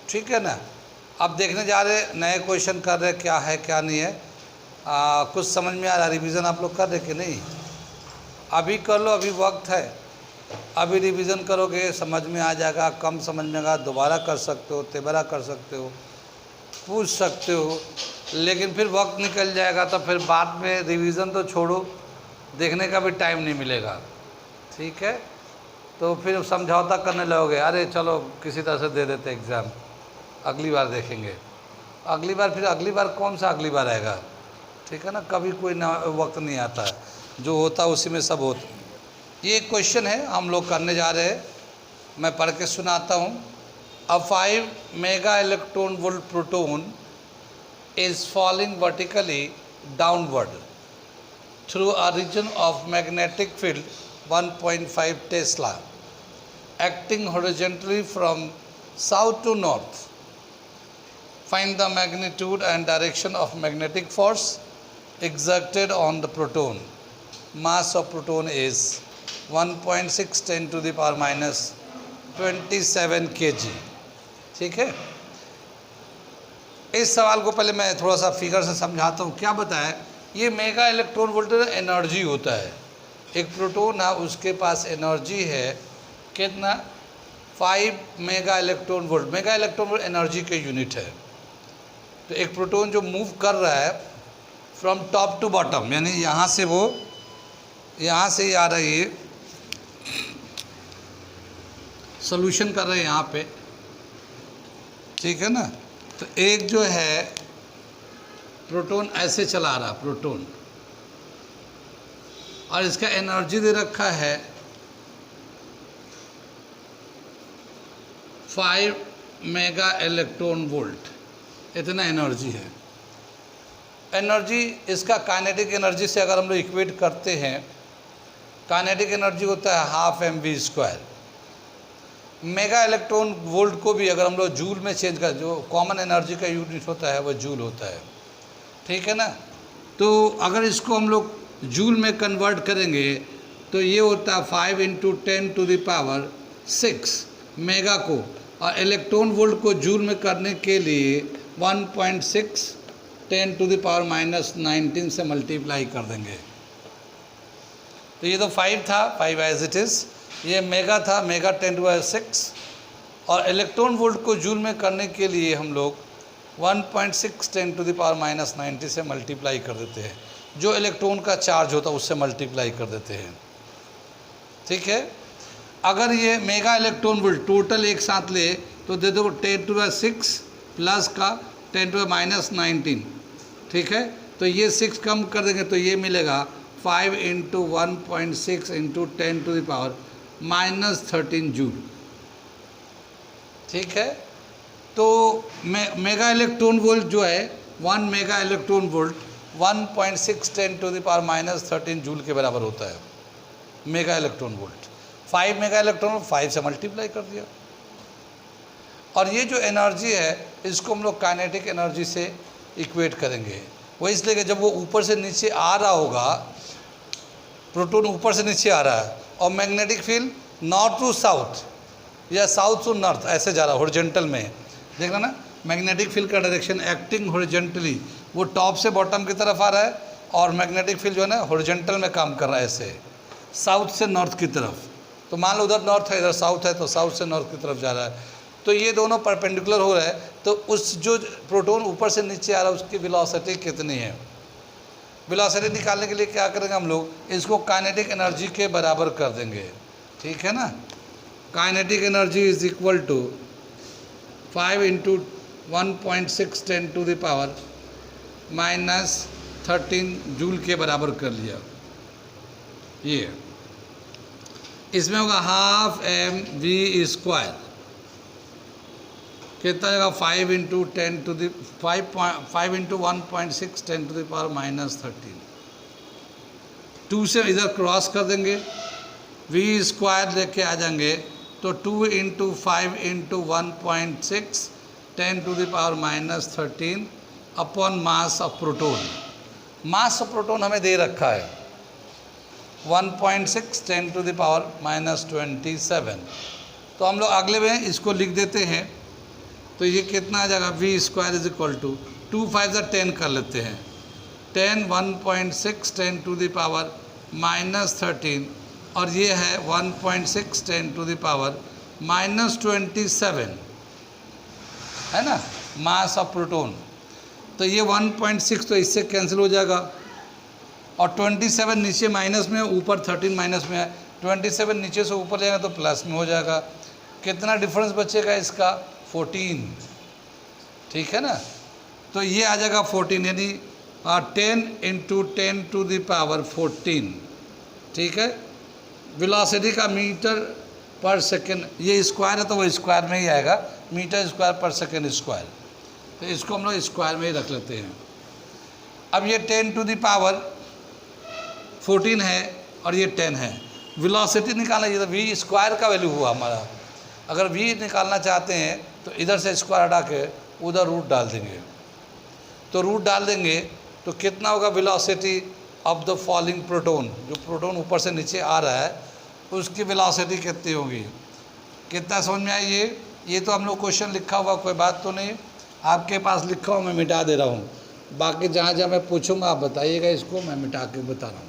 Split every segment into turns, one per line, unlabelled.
ठीक है ना। अब देखने जा रहे, नए क्वेश्चन कर रहे, क्या है क्या नहीं है, कुछ समझ में आ रहा। रिवीजन आप लोग कर रहे कि नहीं? अभी कर लो, अभी वक्त है। अभी रिवीजन करोगे समझ में आ जाएगा, कम समझ में आएगा दोबारा कर सकते हो, तिबारा कर सकते हो, पूछ सकते हो। लेकिन फिर वक्त निकल जाएगा तो फिर बाद में रिवीजन तो छोड़ो, देखने का भी टाइम नहीं मिलेगा। ठीक है, तो फिर समझौता करने लगोगे, अरे चलो किसी तरह से दे देते एग्ज़ाम, अगली बार देखेंगे। अगली बार, फिर अगली बार कौन सा अगली बार आएगा? ठीक है ना, कभी कोई ना वक्त नहीं आता है, जो होता है उसी में सब होता। ये क्वेश्चन है हम लोग करने जा रहे हैं, मैं पढ़ के सुनाता हूँ। अ 5 mega electron volt proton is falling vertically downward through a region of magnetic field 1.5 Tesla, acting horizontally from south to north. Find the magnitude and direction of magnetic force exerted on the proton. Mass of proton is 1.6 10 to the power minus 27 kg. ठीक है, इस सवाल को पहले मैं थोड़ा सा figure से समझाता हूँ। क्या बताया, ये मेगा इलेक्ट्रॉन वोल्ट एनर्जी होता है। एक प्रोटॉन है, उसके पास एनर्जी है कितना? 5 mega electron volt. Mega electron volt energy के यूनिट है। तो एक प्रोटॉन जो मूव कर रहा है फ्रॉम टॉप टू बॉटम, यानी यहाँ से वो यहाँ से आ रही है, सोल्यूशन कर रहे हैं यहाँ पे, ठीक है ना। तो एक जो है प्रोटॉन ऐसे चला रहा, प्रोटॉन, और इसका एनर्जी दे रखा है 5 मेगा इलेक्ट्रॉन वोल्ट, इतना एनर्जी है। एनर्जी इसका काइनेटिक एनर्जी से अगर हम लोग इक्वेट करते हैं, काइनेटिक एनर्जी होता है half mv²। Mega electron volt को भी अगर हम लोग जूल में चेंज कर, जो कॉमन एनर्जी का यूनिट होता है वो जूल होता है, ठीक है ना। तो अगर इसको हम लोग जूल में कन्वर्ट करेंगे तो ये होता है 5 × 10⁻⁶ मेगा को, और इलेक्ट्रॉन वोल्ट को जूल में करने के लिए 1.6 10⁻⁻19 से मल्टीप्लाई कर देंगे। तो ये तो 5 था, 5 एज इट इज़। ये मेगा था, मेगा 10⁻⁶, और इलेक्ट्रॉन वोल्ट को जूल में करने के लिए हम लोग 1.6 10⁻⁻90 से मल्टीप्लाई कर देते हैं। जो इलेक्ट्रॉन का चार्ज होता है उससे मल्टीप्लाई कर देते हैं, ठीक है। अगर ये मेगा इलेक्ट्रॉन वोल्ट टोटल एक साथ ले तो दे दो 10⁻⁶ प्लस का 10⁻⁻19, ठीक है। तो ये 6 कम कर देंगे तो ये मिलेगा 5 × 1.6 × 10⁻⁻13 जूल, ठीक है। तो मेगा इलेक्ट्रॉन वोल्ट जो है 1 मेगा इलेक्ट्रॉन वोल्ट 1.6 10⁻⁻13 जूल के बराबर होता है, mega electron volt. 5 mega electron volt 5 से मल्टीप्लाई कर दिया। और ये जो एनर्जी है इसको हम लोग काइनेटिक एनर्जी से इक्वेट करेंगे। वो इसलिए कि जब वो ऊपर से नीचे आ रहा होगा, प्रोटॉन ऊपर से नीचे आ रहा है और magnetic field north to south या साउथ टू नॉर्थ ऐसे जा रहा है हॉरिजॉन्टल में, देखना ना। मैग्नेटिक फील्ड का डायरेक्शन एक्टिंग हॉरिजॉन्टली, वो टॉप से बॉटम की तरफ आ रहा है, और मैग्नेटिक फील्ड जो है ना हॉरिजॉन्टल में काम कर रहा है ऐसे, साउथ से नॉर्थ की तरफ। तो मान लो उधर नॉर्थ है, इधर साउथ है, तो साउथ से नॉर्थ की तरफ जा रहा है। तो ये दोनों परपेंडिकुलर हो रहा है। तो उस जो प्रोटॉन ऊपर से नीचे आ रहा है उसकी वेलोसिटी कितनी है? वेलोसिटी निकालने के लिए क्या करेंगे हम लोग, इसको काइनेटिक एनर्जी के बराबर कर देंगे, ठीक है ना। Kinetic energy is equal to 5 × 1.6 10⁻⁻13 joule के बराबर कर लिया। ये इसमें होगा हाफ mv², कितना जगह 5 × 1.6 10⁻⁻13, 2 से इधर क्रॉस कर देंगे, v² लेके आ जाएंगे तो 2 × 5 × 1.6 10⁻⁻13 upon mass of proton. Mass of proton हमें दे रखा है 1.6 10⁻⁻27। तो हम लोग अगले में इसको लिख देते हैं तो ये कितना आ जाएगा, V square is equal to 2 5 10 कर लेते हैं, 10 1.6 10 टू द पावर -13 और ये है 1.6 10 टू द पावर -27, है ना, मास ऑफ प्रोटॉन। तो ये 1.6 तो इससे कैंसिल हो जाएगा और 27 नीचे माइनस में, ऊपर 13 माइनस में है, 27 नीचे से ऊपर जाएगा तो प्लस में हो जाएगा। कितना डिफरेंस बचेगा इसका, 14, ठीक है ना। तो ये आ जाएगा 14, यानी 10 × 10 टू द पावर 14, ठीक है। वेलोसिटी का मीटर पर सेकेंड, ये स्क्वायर है तो वो स्क्वायर में ही आएगा, मीटर स्क्वायर पर सेकेंड स्क्वायर, तो इसको हम लोग स्क्वायर में ही रख लेते हैं। अब ये 10 टू द पावर 14 है और ये 10 है। वेलोसिटी निकालना, ये तो वी स्क्वायर का वैल्यू हुआ हमारा। अगर वी निकालना चाहते हैं तो इधर से स्क्वायर हटा के उधर रूट डाल देंगे, तो रूट डाल देंगे तो कितना होगा, velocity of the falling proton, जो प्रोटॉन ऊपर से नीचे आ रहा है उसकी वेलोसिटी कितनी होगी। कितना समझ में आई ये तो हम लोग क्वेश्चन लिखा हुआ, कोई बात तो नहीं, आपके पास लिखा हुआ मैं मिटा दे रहा हूँ, बाकी जहाँ जहाँ मैं पूछूंगा आप बताइएगा, इसको मैं मिटा के बता रहा हूँ।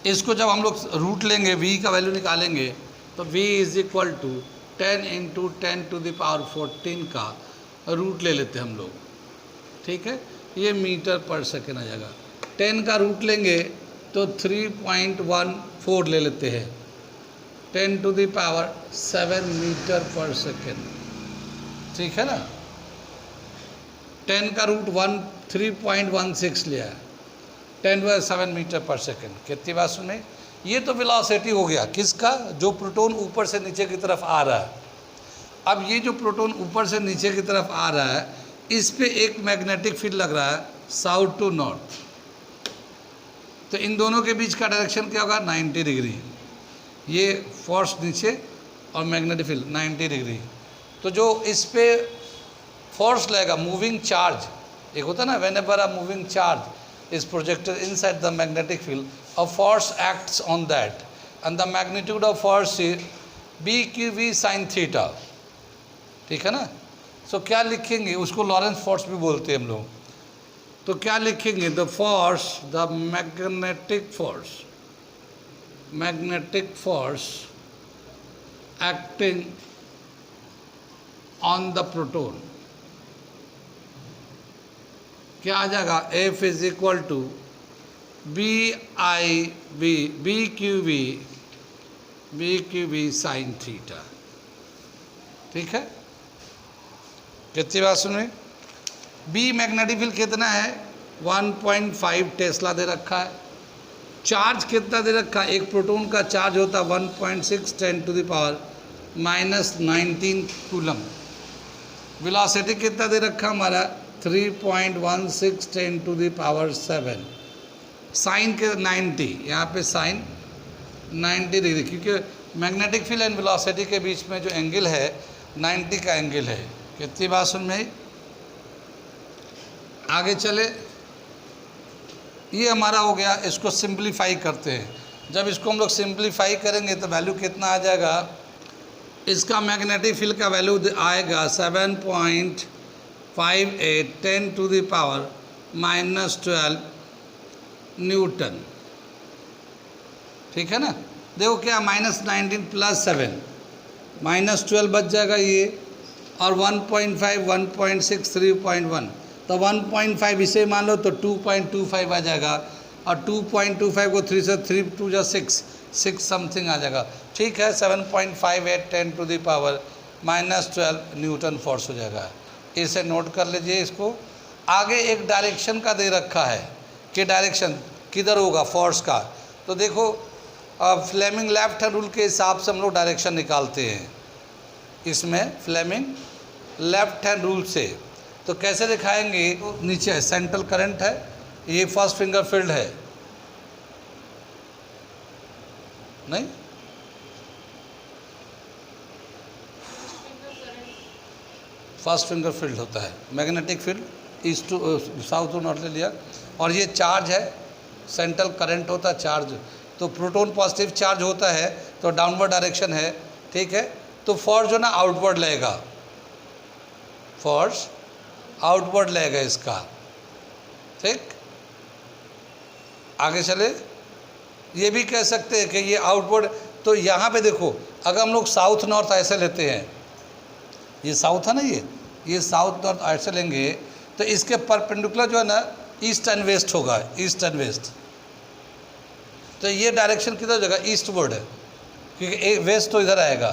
इसको जब हम लोग रूट लेंगे, v का वैल्यू निकालेंगे तो v is equal to 10 × 10 to the power 14 का रूट ले लेते हैं हम लोग, ठीक है। ये मीटर पर सेकेंड आ जाएगा। 10 का रूट लेंगे तो 3.14 ले लेते हैं, 10 टू द पावर 7 मीटर पर सेकेंड, ठीक है ना। 10 का रूट 3.16 लिया है, 10/7 मीटर पर सेकेंड। कितनी बात सुने, ये तो वेलोसिटी हो गया किसका, जो प्रोटॉन ऊपर से नीचे की तरफ आ रहा है। अब ये जो प्रोटॉन ऊपर से नीचे की तरफ आ रहा है, इस पे एक मैग्नेटिक फील्ड लग रहा है साउथ टू नॉर्थ, तो इन दोनों के बीच का डायरेक्शन क्या होगा, 90 डिग्री। ये फोर्स नीचे और मैग्नेटिक फील्ड 90 डिग्री। तो जो इस पे फोर्स लगेगा, मूविंग चार्ज, एक होता है ना, when ever a moving charge is projected inside the magnetic field, a force acts on that and the magnitude of force is BQV sin theta, ठीक है ना। सो क्या लिखेंगे, उसको लॉरेंस फोर्स भी बोलते हैं हम लोग। तो क्या लिखेंगे, the force, the magnetic force acting on the proton, क्या आ जाएगा, F is equal to BQV sine theta, ठीक है। कितनी बात सुनिए, बी मैग्नेटिक फील्ड कितना है, 1.5 टेस्ला दे रखा है। चार्ज कितना दे रखा है, एक प्रोटॉन का चार्ज होता है 1.6 10 to the power -19 coulomb. Velocity कितना दे रखा हमारा, 3.16 10 टू द पावर 7। साइन के 90, यहाँ पे साइन 90 डिग्री, क्योंकि मैग्नेटिक फील्ड एंड वेलोसिटी के बीच में जो एंगल है 90 का एंगल है। कितनी बात सुन में, आगे चले, ये हमारा हो गया। इसको सिंप्लीफाई करते हैं, जब इसको हम लोग सिंप्लीफाई करेंगे तो वैल्यू कितना आ जाएगा, इसका मैग्नेटिक फील्ड का वैल्यू आएगा 7.58 10 टू द पावर -12 न्यूटन, ठीक है ना। देखो क्या, -19 + 7 -12 बच जाएगा ये, और 1.5 1.6 3.1, तो 1.5 इसे मान लो तो 2.25 आ जाएगा, और 2.25 को 3 से 3 2 जा 6 समथिंग आ जाएगा, ठीक है। 7.58 10 to the power -12 newton force हो जाएगा। इसे नोट कर लीजिए। इसको आगे एक डायरेक्शन का दे रखा है कि डायरेक्शन किधर होगा फोर्स का, तो देखो फ्लेमिंग लेफ्ट हैंड रूल के हिसाब से हम लोग डायरेक्शन निकालते हैं इसमें, फ्लेमिंग लेफ्ट हैंड रूल से। तो कैसे दिखाएंगे, तो नीचे है सेंट्रल करंट है, ये फर्स्ट फिंगर फील्ड है, नहीं फर्स्ट फिंगर फील्ड होता है, magnetic field east to south to north ले लिया, और ये चार्ज है, सेंट्रल करंट होता है चार्ज। तो प्रोटॉन पॉजिटिव चार्ज होता है तो डाउनवर्ड डायरेक्शन है, ठीक है। तो फोर्स जो ना आउटवर्ड लगेगा, फोर्स आउटवर्ड लगेगा इसका, ठीक। आगे चले, ये भी कह सकते हैं कि ये आउटवर्ड, तो यहाँ पे देखो अगर हम लोग साउथ नॉर्थ ऐसे लेते हैं, ये साउथ है ना, ये साउथ नॉर्थ ऐसे लेंगे तो इसके परपेंडिकुलर जो है ना ईस्ट एंड वेस्ट होगा, ईस्ट एंड वेस्ट। तो ये डायरेक्शन किधर जगह ईस्टवर्ड है, क्योंकि वेस्ट तो इधर आएगा,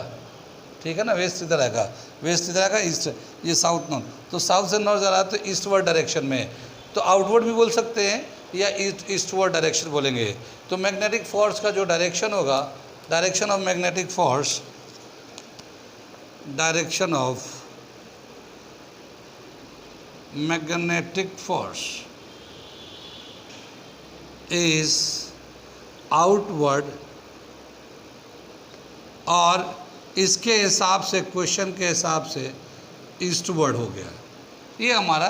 ठीक है ना, वेस्ट इधर आएगा, वेस्ट इधर आएगा, ईस्ट, ये साउथ नॉर्थ, तो साउथ से नॉर्थ जा रहा है तो ईस्टवर्ड डायरेक्शन में, तो आउटवर्ड भी बोल सकते हैं या ईस्टवर्ड डायरेक्शन बोलेंगे। तो मैग्नेटिक फोर्स का जो डायरेक्शन होगा, direction of magnetic force, direction of magnetic force is outward, और इसके हिसाब से, क्वेश्चन के हिसाब से ईस्टवर्ड हो गया। ये हमारा